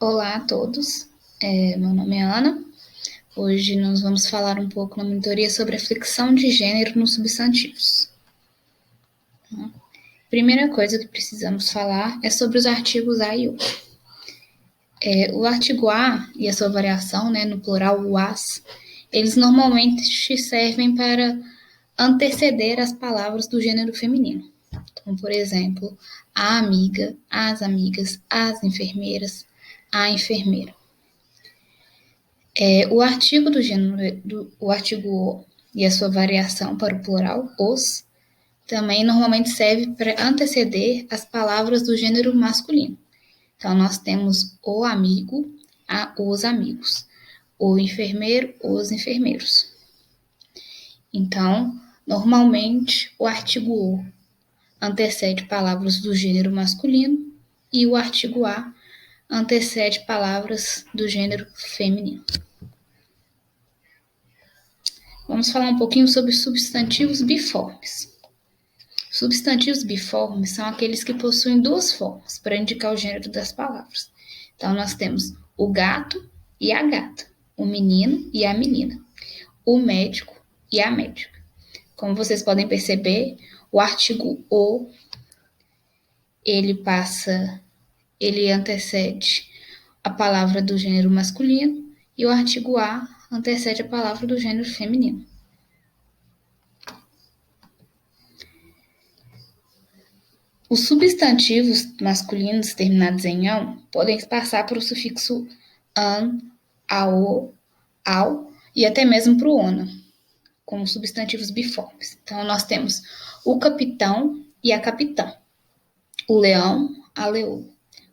Olá a todos, meu nome é Ana. Hoje nós vamos falar um pouco na monitoria sobre a flexão de gênero nos substantivos. Primeira coisa que precisamos falar é sobre os artigos a e o. O artigo a e a sua variação, né, no plural o as, eles normalmente servem para anteceder as palavras do gênero feminino. Então, por exemplo, a amiga, as amigas, as enfermeiras, a enfermeira. O artigo do gênero, o artigo o e a sua variação para o plural, os, também normalmente serve para anteceder as palavras do gênero masculino. Então, nós temos o amigo, os amigos, o enfermeiro, os enfermeiros. Então, normalmente, o artigo o antecede palavras do gênero masculino e o artigo a antecede palavras do gênero feminino. Vamos falar um pouquinho sobre substantivos biformes. Substantivos biformes são aqueles que possuem duas formas para indicar o gênero das palavras. Então, nós temos o gato e a gata, o menino e a menina, o médico e a médica. Como vocês podem perceber, o artigo o, ele antecede a palavra do gênero masculino e o artigo a antecede a palavra do gênero feminino. Os substantivos masculinos terminados em ão podem passar para o sufixo an, ao e até mesmo para o ona, como substantivos biformes. Então, nós temos o capitão e a capitã, o leão, a leoa,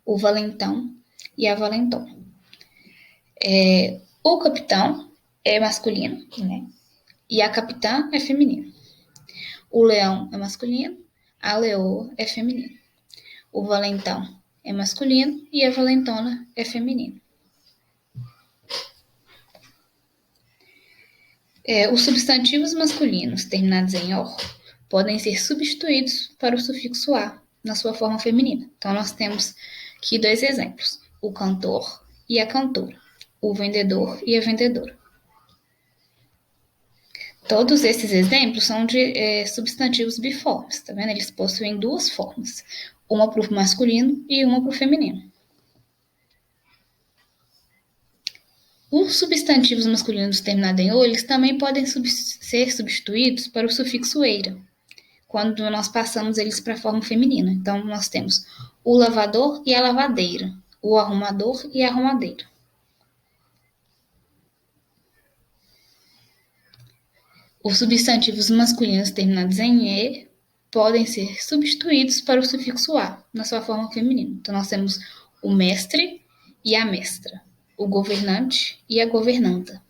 o valentão e a valentona. O capitão é masculino, né? E a capitã é feminino. O leão é masculino, a leoa é feminina. O valentão é masculino e a valentona é feminina. Os substantivos masculinos terminados em or podem ser substituídos para o sufixo a na sua forma feminina. Então, nós temos aqui dois exemplos: o cantor e a cantora, o vendedor e a vendedora. Todos esses exemplos são de substantivos biformes, tá vendo? Eles possuem duas formas, uma para o masculino e uma para o feminino. Os substantivos masculinos terminados em o, eles também podem ser substituídos para o sufixo eira, quando nós passamos eles para a forma feminina. Então, nós temos o lavador e a lavadeira, o arrumador e a arrumadeira. Os substantivos masculinos terminados em e podem ser substituídos para o sufixo a na sua forma feminina. Então, nós temos o mestre e a mestra, o governante e a governanta.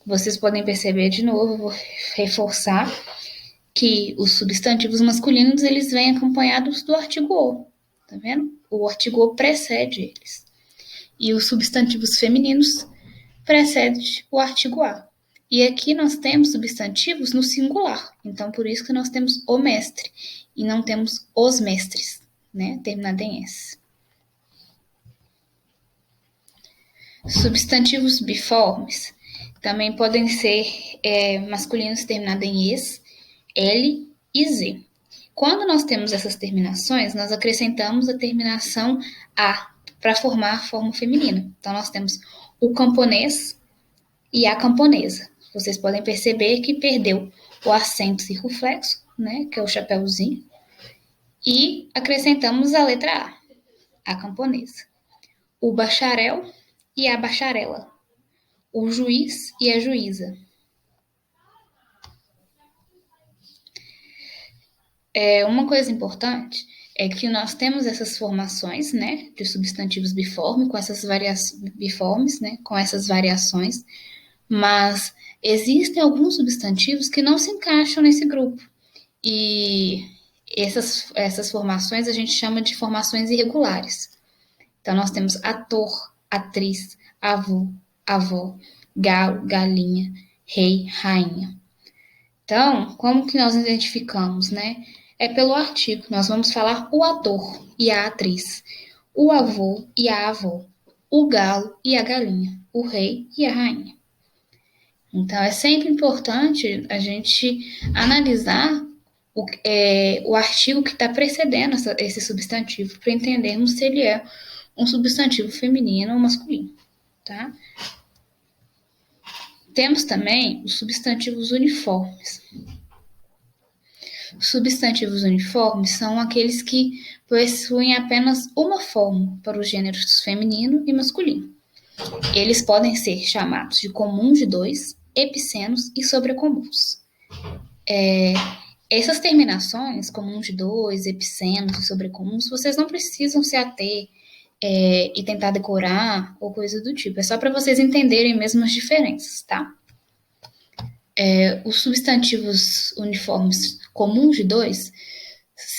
Vocês podem perceber de novo, vou reforçar que os substantivos masculinos eles vêm acompanhados do artigo o, tá vendo? O artigo o precede eles. E os substantivos femininos precedem o artigo a. E aqui nós temos substantivos no singular. Então, por isso que nós temos o mestre e não temos os mestres, né? Terminado em S. Substantivos biformes também podem ser masculinos terminados em es, L e Z. Quando nós temos essas terminações, nós acrescentamos a terminação A para formar a forma feminina. Então, nós temos o camponês e a camponesa. Vocês podem perceber que perdeu o acento circunflexo, né, que é o chapéuzinho, e acrescentamos a letra a camponesa. O bacharel e a bacharela. O juiz e a juíza. Uma coisa importante é que nós temos essas formações, né, de substantivos biformes, com essas biformes, né, com essas variações, mas existem alguns substantivos que não se encaixam nesse grupo. E essas formações a gente chama de formações irregulares. Então, nós temos ator, atriz, avô, avó, galo, galinha, rei, rainha. Então, como que nós identificamos, né? É pelo artigo. Nós vamos falar o ator e a atriz, o avô e a avó, o galo e a galinha, o rei e a rainha. Então, é sempre importante a gente analisar o artigo que está precedendo esse substantivo para entendermos se ele é um substantivo feminino ou masculino, tá? Temos também os substantivos uniformes. Os substantivos uniformes são aqueles que possuem apenas uma forma para os gêneros feminino e masculino. Eles podem ser chamados de comum de dois, epicenos e sobrecomuns. Essas terminações, comum de dois, epicenos e sobrecomuns, vocês não precisam se ater e tentar decorar ou coisa do tipo. É só para vocês entenderem mesmo as diferenças, tá? Os substantivos uniformes comuns de dois,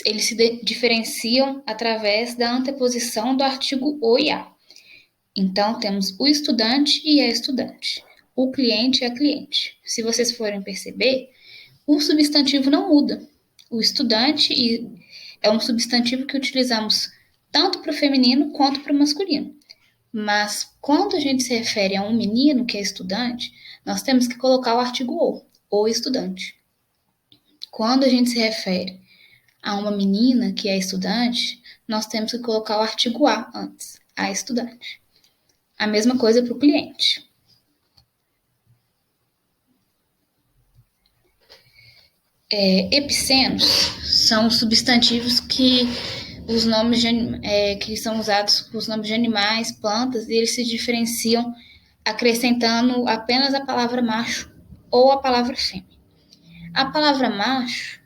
eles se diferenciam através da anteposição do artigo o e a. Então, temos o estudante e a estudante, o cliente e a cliente. Se vocês forem perceber, o substantivo não muda. O estudante é um substantivo que utilizamos tanto para o feminino quanto para o masculino. Mas quando a gente se refere a um menino que é estudante, nós temos que colocar o artigo o estudante. Quando a gente se refere a uma menina que é estudante, nós temos que colocar o artigo a antes, a estudante. A mesma coisa para o cliente. Epicenos são substantivos que os nomes que são usados com os nomes de animais, plantas, e eles se diferenciam acrescentando apenas a palavra macho ou a palavra fêmea. A palavra macho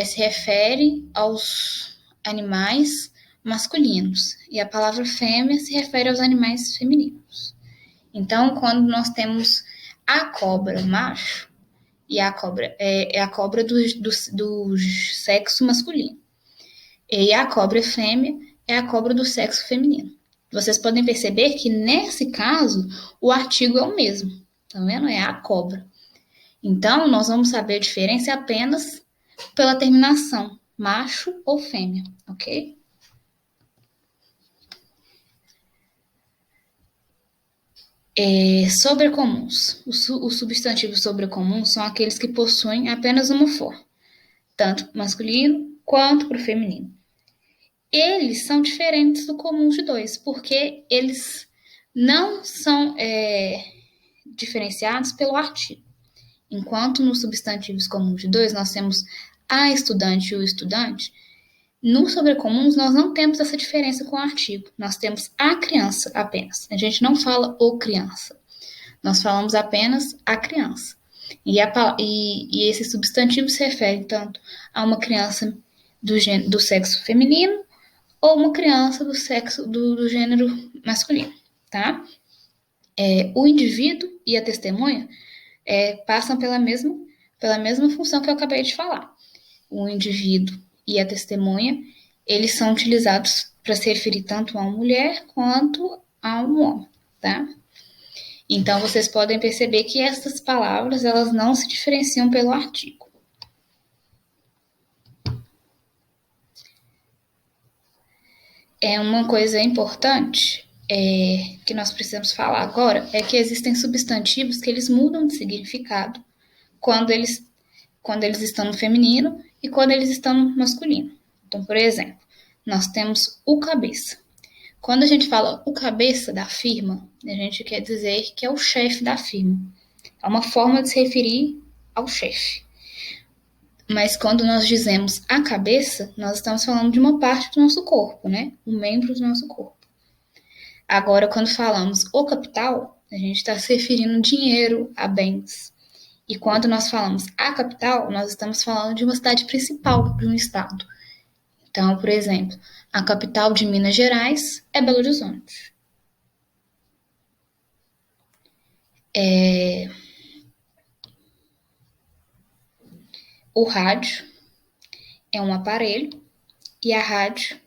se refere aos animais masculinos e a palavra fêmea se refere aos animais femininos. Então, quando nós temos a cobra macho, e a cobra é a cobra do sexo masculino, e a cobra fêmea é a cobra do sexo feminino. Vocês podem perceber que, nesse caso, o artigo é o mesmo, tá vendo? É a cobra. Então, nós vamos saber a diferença apenas pela terminação, macho ou fêmea, ok? Sobrecomuns. Os substantivos sobrecomuns são aqueles que possuem apenas uma forma, tanto para o masculino quanto para o feminino. Eles são diferentes do comum de dois, porque eles não são diferenciados pelo artigo. Enquanto nos substantivos comuns de dois nós temos a estudante e o estudante, nos sobrecomuns nós não temos essa diferença com o artigo. Nós temos a criança apenas. A gente não fala o criança. Nós falamos apenas a criança. E esse substantivo se refere tanto a uma criança do sexo feminino ou uma criança do gênero masculino, tá? O indivíduo e a testemunha passam pela mesma função que eu acabei de falar. O indivíduo e a testemunha, eles são utilizados para se referir tanto a uma mulher quanto a um homem, tá? Então, vocês podem perceber que essas palavras, elas não se diferenciam pelo artigo. Uma coisa importante que nós precisamos falar agora é que existem substantivos que eles mudam de significado quando eles estão no feminino e quando eles estão no masculino. Então, por exemplo, nós temos o cabeça. Quando a gente fala o cabeça da firma, a gente quer dizer que é o chefe da firma. É uma forma de se referir ao chefe. Mas quando nós dizemos a cabeça, nós estamos falando de uma parte do nosso corpo, né? Um membro do nosso corpo. Agora, quando falamos o capital, a gente está se referindo dinheiro, a bens. E quando nós falamos a capital, nós estamos falando de uma cidade principal de um estado. Então, por exemplo, a capital de Minas Gerais é Belo Horizonte. O rádio é um aparelho e a rádio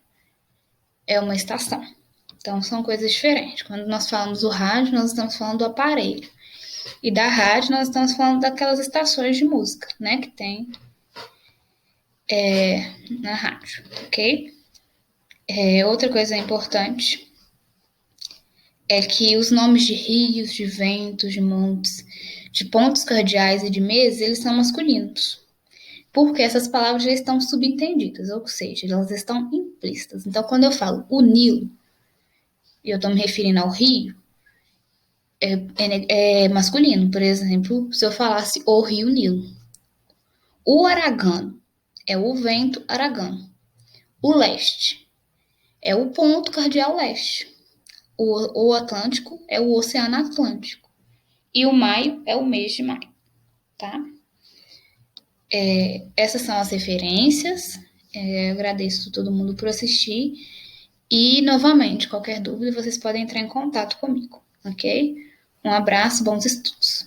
é uma estação. Então, são coisas diferentes. Quando nós falamos do rádio, nós estamos falando do aparelho. E da rádio, nós estamos falando daquelas estações de música, né, que tem na rádio, ok? Outra coisa importante é que os nomes de rios, de ventos, de montes, de pontos cardeais e de meses, eles são masculinos. Porque essas palavras já estão subentendidas, ou seja, elas estão implícitas. Então, quando eu falo o Nilo, e eu estou me referindo ao rio, é masculino. Por exemplo, se eu falasse o rio Nilo. O aragano é o vento aragano. O leste é o ponto cardeal leste. O Atlântico é o Oceano Atlântico. E o maio é o mês de maio, tá? Essas são as referências. Eu agradeço todo mundo por assistir. E, novamente, qualquer dúvida, vocês podem entrar em contato comigo, ok? Um abraço, bons estudos.